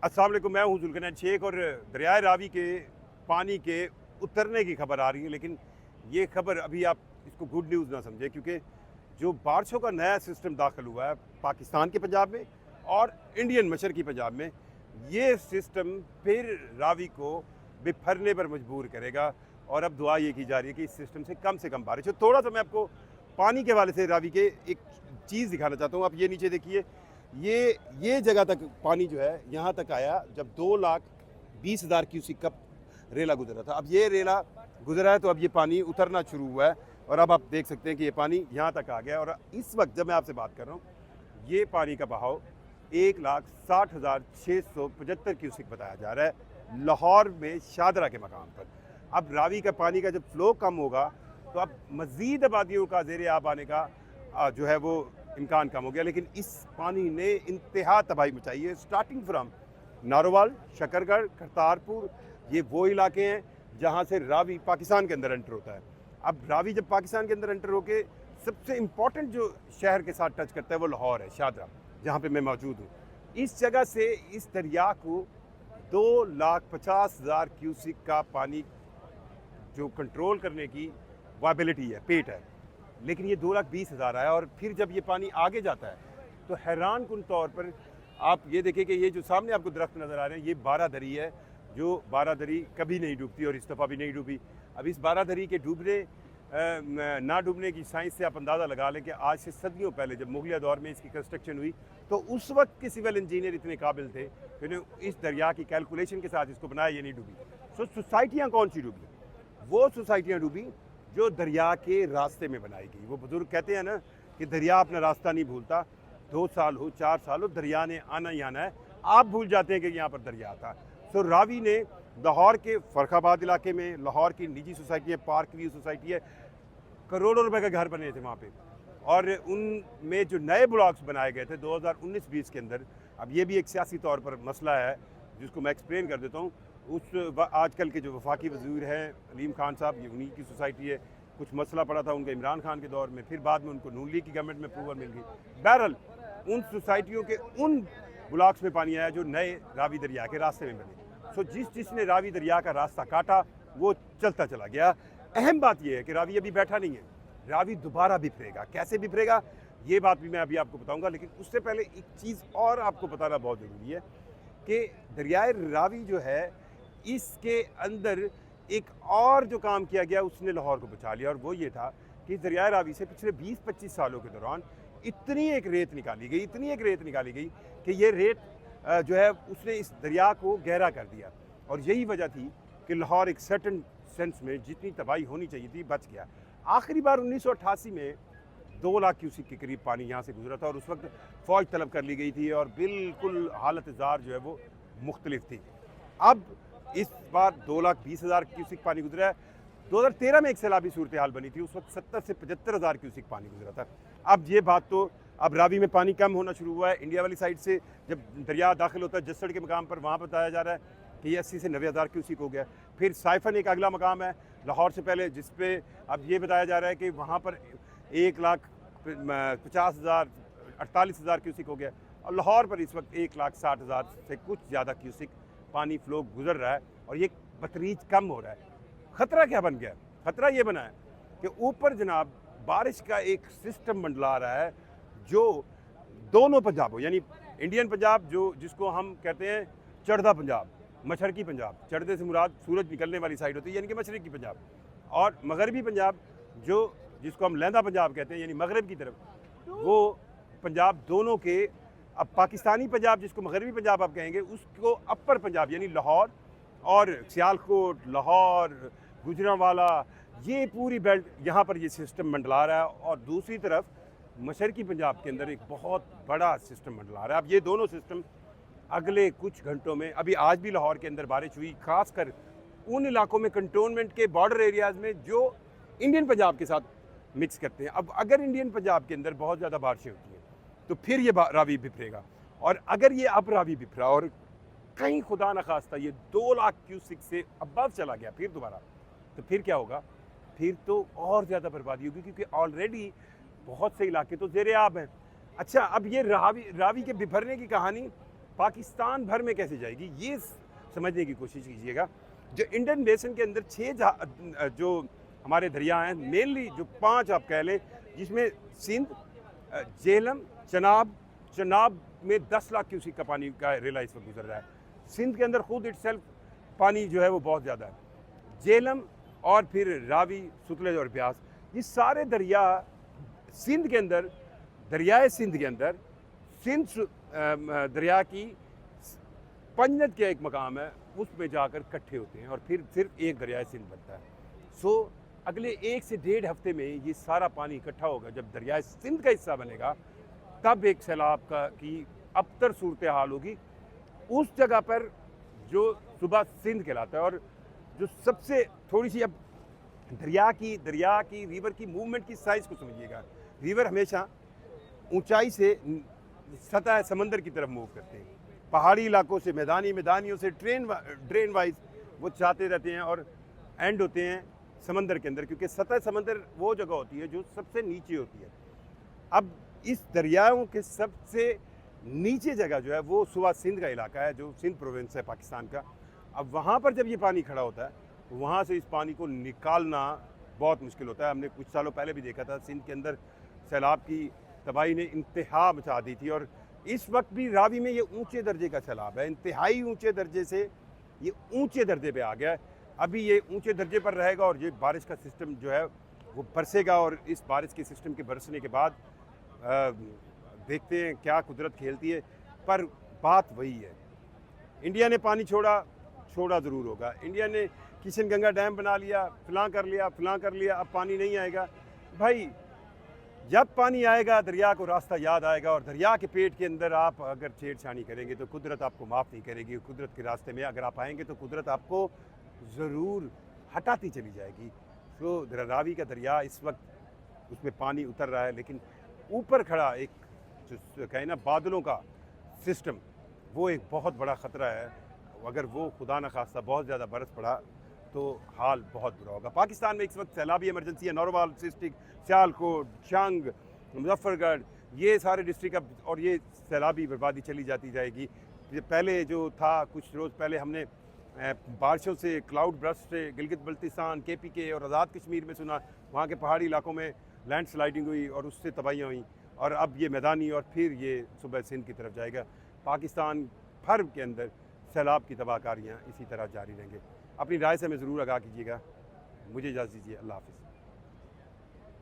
अस्सलाम वालेकुम, मैं हूँ जुल्करनैन शेख और दरियाए रावी के पानी के उतरने की खबर आ रही है। लेकिन ये खबर अभी आप इसको गुड न्यूज़ ना समझें, क्योंकि जो बारिशों का नया सिस्टम दाखिल हुआ है पाकिस्तान के पंजाब में और इंडियन मशरकी पंजाब में, ये सिस्टम फिर रावी को बिफरने पर मजबूर करेगा। और अब दुआ ये की जा रही है कि इस सिस्टम से कम बारिश हो। थोड़ा सा मैं आपको पानी के हवाले से रावी के एक चीज़ दिखाना चाहता हूँ। आप ये नीचे देखिए, ये जगह तक पानी जो है यहाँ तक आया जब 2,20,000 क्यूसिक का रेला गुजरा था। अब ये रेला गुजरा है तो अब ये पानी उतरना शुरू हुआ है और अब आप देख सकते हैं कि ये पानी यहाँ तक आ गया। और इस वक्त जब मैं आपसे बात कर रहा हूँ, ये पानी का बहाव 1,60,675 क्यूसिक बताया जा रहा है लाहौर में शादरा के मकाम पर। अब रावी का पानी का जब फ्लो कम होगा तो अब मज़ीद आबादियों का ज़ेर आब आने का जो है वो इम्कान कम हो गया। लेकिन इस पानी ने इंतहा तबाही मचाई है, स्टार्टिंग फ्राम नारोवाल, शकरगढ़, करतारपुर। ये वो इलाके हैं जहाँ से रावी पाकिस्तान के अंदर एंटर होता है। अब रावी जब पाकिस्तान के अंदर एंटर होके सबसे इम्पॉर्टेंट जो शहर के साथ टच करता है वो लाहौर है, शादरा, जहाँ पे मैं मौजूद हूँ। इस जगह से इस दरिया को 2,50,000 क्यूसिक का पानी जो कंट्रोल करने की वाबिलिटी है, पेट है, लेकिन ये 2,20,000 आया। और फिर जब ये पानी आगे जाता है तो हैरान कुन तौर पर आप ये देखें कि ये जो सामने आपको दरख्त नज़र आ रहे हैं, ये बारादरी है, जो बारादरी कभी नहीं डूबती और इस दफ़ा भी नहीं डूबी। अब इस बारादरी के डूबने ना डूबने की साइंस से आप अंदाज़ा लगा लें कि आज से सदियों पहले जब मुगलिया दौर में इसकी कंस्ट्रक्शन हुई तो उस वक्त के सिविल इंजीनियर इतने काबिल थे कि उन्होंने इस दरिया की कैलकुलेशन के साथ इसको बनाया, ये नहीं डूबी। सो सोसाइटियाँ कौन सी डूबी? वो सोसाइटियाँ डूबी जो दरिया के रास्ते में बनाई गई। वो बुजुर्ग कहते हैं ना कि दरिया अपना रास्ता नहीं भूलता, 2 साल हो 4 साल हो, दरिया ने आना ही आना है। आप भूल जाते हैं कि यहाँ पर दरिया था। सो रावी ने लाहौर के फरखाबाद इलाके में, लाहौर की निजी सोसाइटी है, पार्क व्यू सोसाइटी है, करोड़ों रुपए के घर बने थे वहाँ पे। और उनमें जो नए ब्लॉक्स बनाए गए थे 2019-20 के अंदर, अब ये भी एक सियासी तौर पर मसला है जिसको मैं एक्सप्लेन कर देता हूँ। आजकल के जो वफाकी वज़ीर हैं अलीम खान साहब, ये उन्हीं की सोसाइटी है। कुछ मसला पड़ा था उनका इमरान खान के दौर में, फिर बाद में उनको नून लीग की गवर्नमेंट में अप्रूवल मिल गई। बहरहाल उन सोसाइटियों के उन ब्लॉक्स में पानी आया जो नए रावी दरिया के रास्ते में बने। सो जिसने रावी दरिया का रास्ता काटा वो चलता चला गया। अहम बात यह है कि रावी अभी बैठा नहीं है, रावी दोबारा बिफरेगा। कैसे बिफरेगा ये बात भी मैं अभी आपको बताऊंगा। लेकिन उससे पहले एक चीज़ और आपको बताना बहुत ज़रूरी है कि दरियाए रावी जो है, इसके अंदर एक और जो काम किया गया उसने लाहौर को बचा लिया। और वो ये था कि दरियाए रावी से पिछले 20-25 सालों के दौरान इतनी एक रेत निकाली गई कि ये रेत जो है उसने इस दरिया को गहरा कर दिया। और यही वजह थी कि लाहौर एक सर्टन सेंस में जितनी तबाही होनी चाहिए थी बच गया। आखिरी बार 1988 में 2 लाख क्यूसिक के करीब पानी यहाँ से गुजरा था और उस वक्त फ़ौज तलब कर ली गई थी और बिल्कुल हालत ज़ार जो है वो मुख्तलिफ थी। अब इस बार 2,20,000 क्यूसिक पानी गुजरा है। 2013 में एक सैलाबी सूरत हाल बनी थी, उस वक्त 70 से 75,000 क्यूसिक पानी गुजरा था। अब ये बात तो अब रावी में पानी कम होना शुरू हुआ है। इंडिया वाली साइड से जब दरिया दाखिल होता है जसड़ के मकाम पर, वहाँ बताया जा रहा है कि ये 80 से 90,000 क्यूसिक हो गया। फिर साइफन एक अगला मकाम है लाहौर से पहले, जिस पे अब ये बताया जा रहा है कि वहाँ पर 1,50,000 48,000 क्यूसिक हो गया। और लाहौर पर इस वक्त 1,60,000 से कुछ ज़्यादा क्यूसिक पानी फ्लो गुजर रहा है और ये बतरीज कम हो रहा है। ख़तरा क्या बन गया? ख़तरा ये बना है कि ऊपर जनाब बारिश का एक सिस्टम मंडला रहा है जो दोनों पंजाबों, यानी इंडियन पंजाब जो जिसको हम कहते हैं चढ़दा पंजाब, मशरकी पंजाब, चढ़दे से मुराद सूरज निकलने वाली साइड होती है यानी कि मशरकी पंजाब, और मगरबी पंजाब जो जिसको हम लहंदा पंजाब कहते हैं यानी मगरब की तरफ, वो पंजाब दोनों के, अब पाकिस्तानी पंजाब जिसको मगरबी पंजाब आप कहेंगे उसको अपर पंजाब यानी लाहौर और सियालकोट, लाहौर, गुजरांवाला, ये पूरी बेल्ट यहाँ पर ये सिस्टम मंडला रहा है। और दूसरी तरफ मशरकी पंजाब के अंदर एक बहुत बड़ा सिस्टम मंडला रहा है। अब ये दोनों सिस्टम अगले कुछ घंटों में, अभी आज भी लाहौर के अंदर बारिश हुई, खासकर उन इलाकों में कंटोनमेंट के बॉर्डर एरियाज़ में जो इंडियन पंजाब के साथ मिक्स करते हैं। अब अगर इंडियन पंजाब के अंदर बहुत ज़्यादा बारिशें होती हैं तो फिर ये रावी बिफरेगा। और अगर ये अब रावी बिफरा और कहीं खुदा न खास्ता ये 2 लाख क्यूसिक से अबव चला गया फिर दोबारा, तो फिर क्या होगा? फिर तो और ज़्यादा बर्बादी होगी, क्योंकि ऑलरेडी बहुत से इलाके तो ज़ेर आब हैं। अच्छा, अब ये रावी के बिफरने की कहानी पाकिस्तान भर में कैसे जाएगी ये समझने की कोशिश कीजिएगा। जो इंडियन बेसिन के अंदर 6 जो हमारे दरिया हैं, मेनली जो 5 आप कह लें, जिसमें सिंध, झेलम, चनाब में 10 लाख क्यूसेक का पानी का रेला इस वक्त गुजर रहा है। सिंध के अंदर खुद इटसेल्फ पानी जो है वो बहुत ज़्यादा है। झेलम और फिर रावी, सतलुज और ब्यास, ये सारे दरिया सिंध के अंदर, दरियाए सिंध के अंदर, सिंध दरिया की पंजत का एक मकाम है, उसमें जाकर इकट्ठे होते हैं और फिर सिर्फ एक दरियाए सिंध बनता है। सो अगले 1 से 1.5 हफ्ते में ये सारा पानी इकट्ठा होगा। जब दरियाए सिंध का हिस्सा बनेगा तब एक सैलाब की अबतर सूरत हाल होगी उस जगह पर जो सुबह सिंध कहलाता है। और जो सबसे थोड़ी सी अब दरिया की रिवर की मूवमेंट की साइज़ को समझिएगा। रिवर हमेशा ऊंचाई से सतह समंदर की तरफ मूव करते हैं। पहाड़ी इलाकों से मैदानियों से ड्रेन वाइज वो जाते रहते हैं और एंड होते हैं समंदर के अंदर, क्योंकि सतह समंदर वो जगह होती है जो सबसे नीचे होती है। अब इस दरियाओं के सबसे नीचे जगह जो है वो सुबह सिंध का इलाका है, जो सिंध प्रोविंस है पाकिस्तान का। अब वहाँ पर जब ये पानी खड़ा होता है तो वहाँ से इस पानी को निकालना बहुत मुश्किल होता है। हमने कुछ सालों पहले भी देखा था, सिंध के अंदर सैलाब की तबाही ने इंतहा मचा दी थी। और इस वक्त भी रावी में ये ऊंचे दर्जे का सैलाब है, इंतहाई ऊंचे दर्जे से ये ऊंचे दर्जे पे आ गया है। अभी ये ऊंचे दर्जे पर रहेगा और ये बारिश का सिस्टम जो है वो बरसेगा। और इस बारिश के सिस्टम के बरसने के बाद देखते हैं क्या कुदरत खेलती है। पर बात वही है, इंडिया ने पानी छोड़ा ज़रूर होगा। इंडिया ने किशन गंगा डैम बना लिया, फलां कर लिया, अब पानी नहीं आएगा। भाई जब पानी आएगा दरिया को रास्ता याद आएगा, और दरिया के पेट के अंदर आप अगर छेड़छानी करेंगे तो कुदरत आपको माफ़ नहीं करेगी। कुदरत के रास्ते में अगर आप आएंगे तो कुदरत आपको ज़रूर हटाती चली जाएगी। तो रावी का दरिया इस वक्त उसमें पानी उतर रहा है, लेकिन ऊपर खड़ा एक जो कहें ना बादलों का सिस्टम, वो एक बहुत बड़ा ख़तरा है। अगर वो खुदा न खास्ता बहुत ज़्यादा बरस पड़ा तो हाल बहुत बुरा होगा। पाकिस्तान में इस वक्त सैलाबी इमरजेंसी है। नौरवाल डिस्ट्रिक्ट, सियालकोट, जंग, मुजफ्फरगढ़, ये सारे डिस्ट्रिक्ट अब, और ये सैलाबी बर्बादी चली जाती जाएगी। पहले जो था कुछ रोज़ पहले हमने बारिशों से, क्लाउड ब्रस्ट से गिलगित बल्तिस्तान, KPK और आज़ाद कश्मीर में सुना, वहाँ के पहाड़ी इलाकों में लैंड स्लाइडिंग हुई और उससे तबाहियाँ हुई। और अब ये मैदानी और फिर ये सुबह सिंध की तरफ जाएगा। पाकिस्तान भर के अंदर सैलाब की तबाहकारियाँ इसी तरह जारी रहेंगे। अपनी राय से हमें ज़रूर आगाह कीजिएगा। मुझे इजाज़त दीजिए। अल्लाह हाफ़िज़।